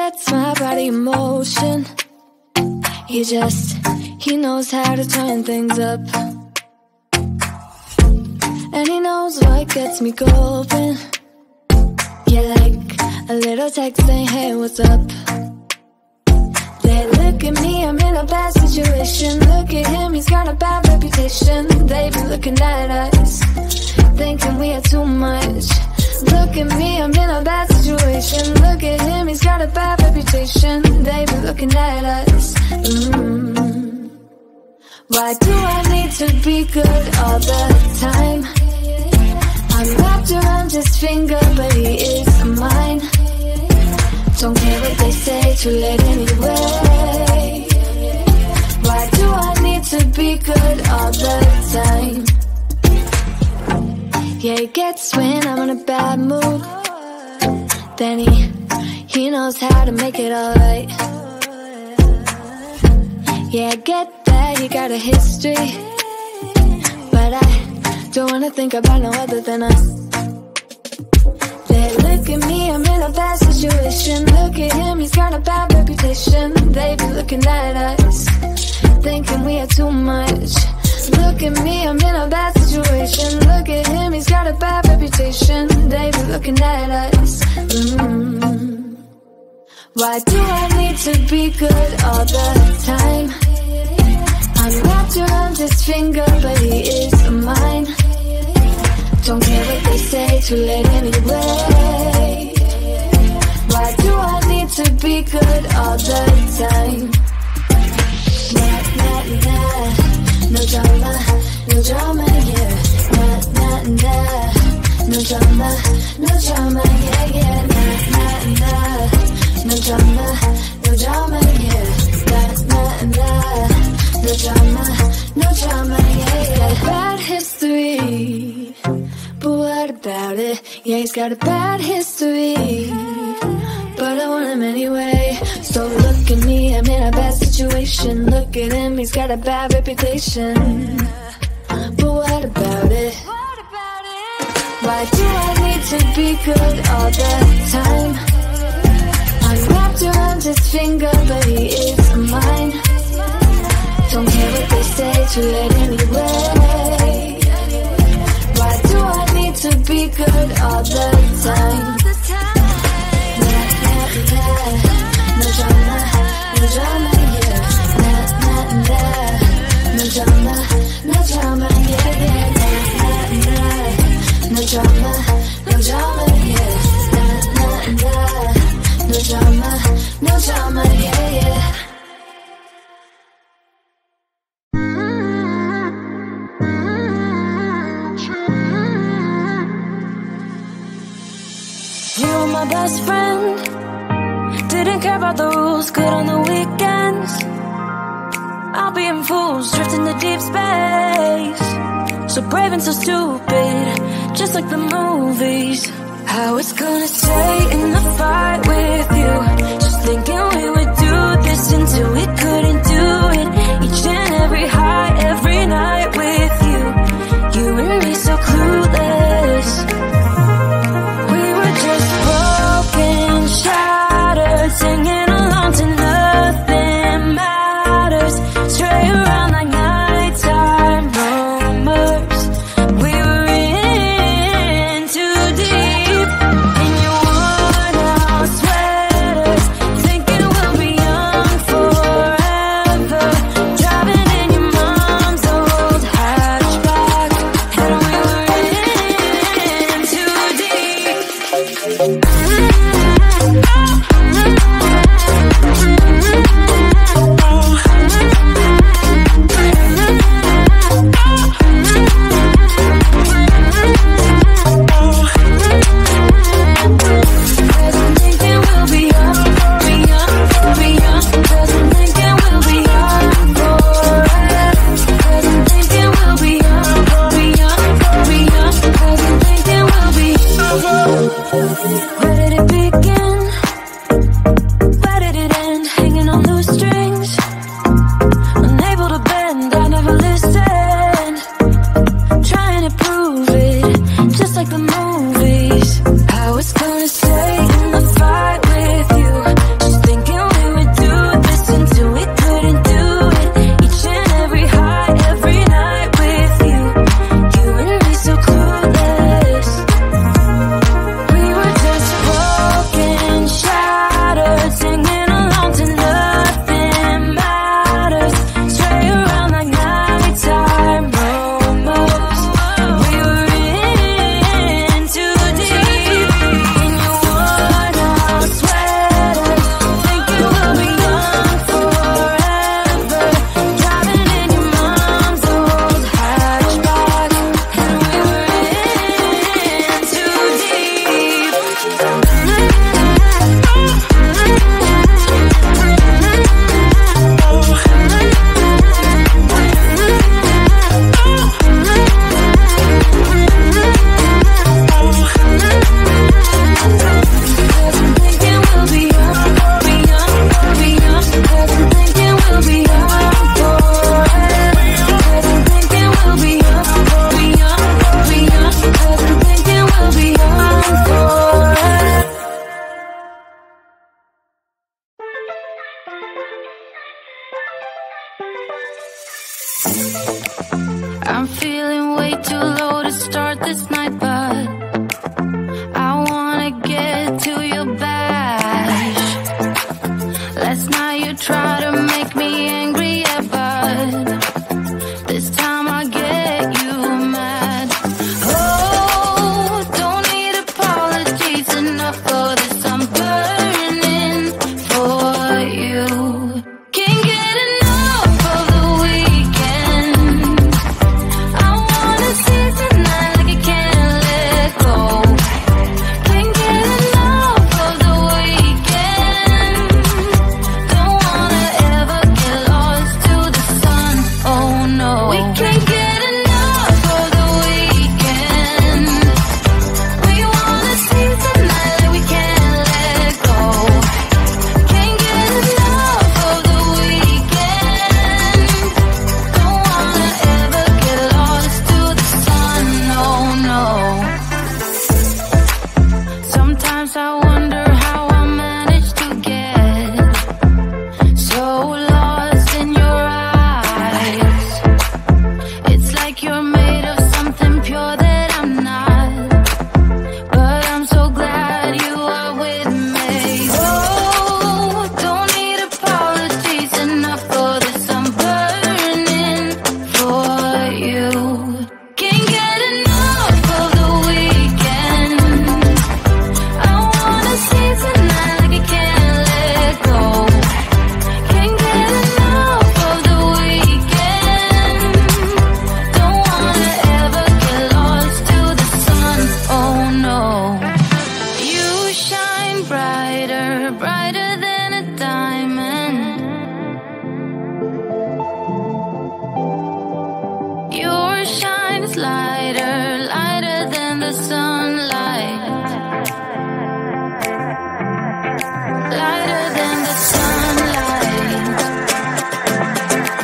sets my body in motion. He knows how to turn things up. And he knows what gets me going. Yeah, like a little text saying, hey, what's up? They look at me, I'm in a bad situation. Look at him, he's got a bad reputation. They be looking at us, thinking we are too much. Look at me, I'm in a bad situation. Look at him, he's got a bad reputation. They be looking at us. Why do I need to be good all the time? I'm wrapped around his finger, but he is mine. Don't care what they say, too late anyway. Why do I need to be good all the time? Yeah, he gets when I'm in a bad mood. Then he knows how to make it alright. Yeah, I get that you got a history, but I don't wanna think about no other than us. They look at me, I'm in a bad situation. Look at him, he's got a bad reputation. They be looking at us, thinking we are too much. Look at me, I'm in a bad situation. Look at him, he's got a bad reputation. They be looking at us. Why do I need to be good all the time? I'm wrapped around his finger, but he is mine. Don't care what they say, too late anyway. Why do I need to be good all the time? Nah, nah, nah. No drama, no drama, yeah. Nah, nah, nah. No drama, no drama, yeah, yeah. Nah, nah, nah. No drama, no drama, yeah. Nah, nah, nah. No drama, no drama, yeah, yeah. He's got a bad history, but what about it? Yeah, he's got a bad history, but I want him anyway. So look at me, I'm in a bad situation. Look at him, he's got a bad reputation, but what about it? Why do I need to be good all the time? I'm wrapped around his finger, but he is mine. Don't care what they say, too late anyway. Why do I need to be good all the time? Nah, nah, nah. No drama, no drama, yeah. Nah, nah, nah. No drama, no drama, yeah, yeah. Nah, nah, nah. No drama, no drama, yeah. Nah, nah, nah. No drama, no drama, yeah, yeah. My best friend didn't care about the rules, good on the weekends. I'll be in fools, drifting to deep space. So brave and so stupid, just like the movies. How it's gonna stay in the fight with you. Just thinking we would do this until we couldn't do it. Each and every high, every night with you. You and me so clueless. Shattered, singing along to nothing matters. Stray around like nighttime rumors. We were in too deep in your worn out sweaters, thinking I'm feeling way too low to start this night, but I wanna get to your bash. Last night you tried to make me angry, yeah, but this time I get you mad. Oh, don't need apologies enough for this. I'm burning for you. Can't get enough of the weekend. I wanna see tonight like I can't let go. Can't get enough of the weekend. Don't wanna ever get lost to the sun. Oh no, we can't get enough of the weekend. We wanna see tonight like we can't let go. Can't get enough of the weekend. Don't wanna ever get lost to the sun. Oh no. Sometimes I wonder how I managed to get so lost in your eyes. It's like you're made of something pure that I'm not, but I'm so glad you are with me. Oh, don't need apologies enough for this. I'm burning for you. Can't get enough of the weekend. I wanna see tonight like I can't let go. Can't get enough of the weekend. Don't wanna ever get lost to the sun. Oh no. You shine brighter, brighter than a diamond. Your shine is lighter, lighter than the sunlight. Lighter than the sunlight.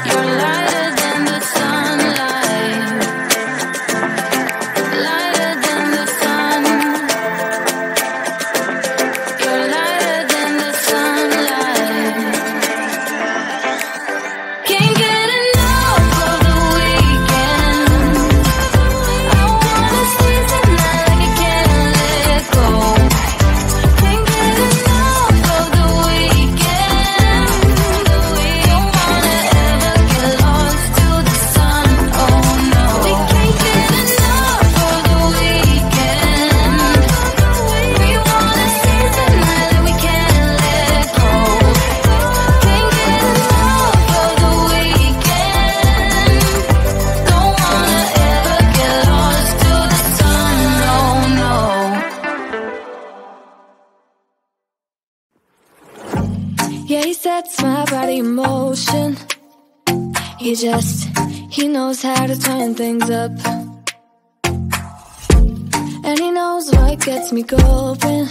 You're lighter than the sunlight. Lighter than the sun. You're lighter than the sunlight. Can't get enough of the weekend. I wanna see tonight like I can't let go. Can't get enough of the weekend. Don't wanna ever get lost to the sun. Oh no, we can't get enough of the weekend. We wanna see tonight like we can't let go. Can't get enough of the weekend. Don't wanna ever get lost to the sun. Oh no. Yeah, he sets my body in motion. He knows how to turn things up. And he knows what gets me going.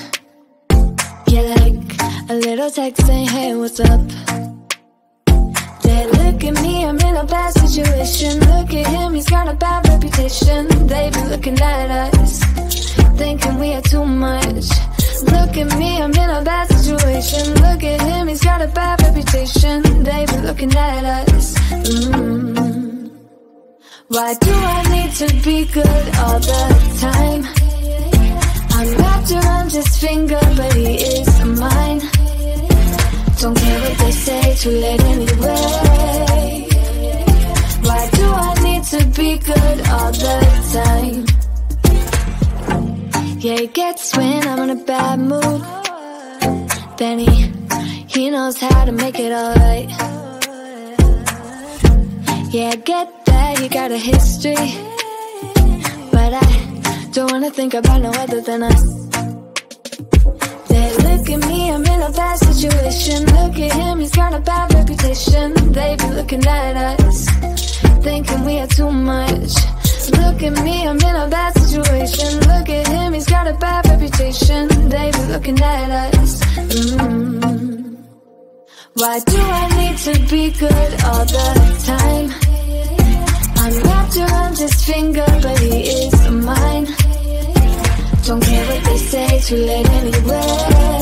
Yeah, like a little text saying, hey, what's up? They look at me, I'm in a bad situation. Look at him, he's got a bad reputation. They be looking at us, thinking we are too much. Look at me, I'm in a bad situation. Look at him, he's got a bad reputation. They be looking at us. Why do I need to be good all the time? I'm wrapped around his finger, but he is mine. Don't care what they say, too late anyway. Why do I need to be good all the time? Yeah, he gets when I'm in a bad mood. Then he knows how to make it alright. Yeah, I get that he got a history, but I don't wanna think about no other than us. They look at me, I'm in a bad situation. Look at him, he's got a bad reputation. They be looking at us, thinking we are too much. Look at me, I'm in a bad situation. Look at him, he's got a bad reputation. They be looking at us. Why do I need to be good all the time? I'm wrapped around his finger, but he is mine. Don't care what they say, too late anyway.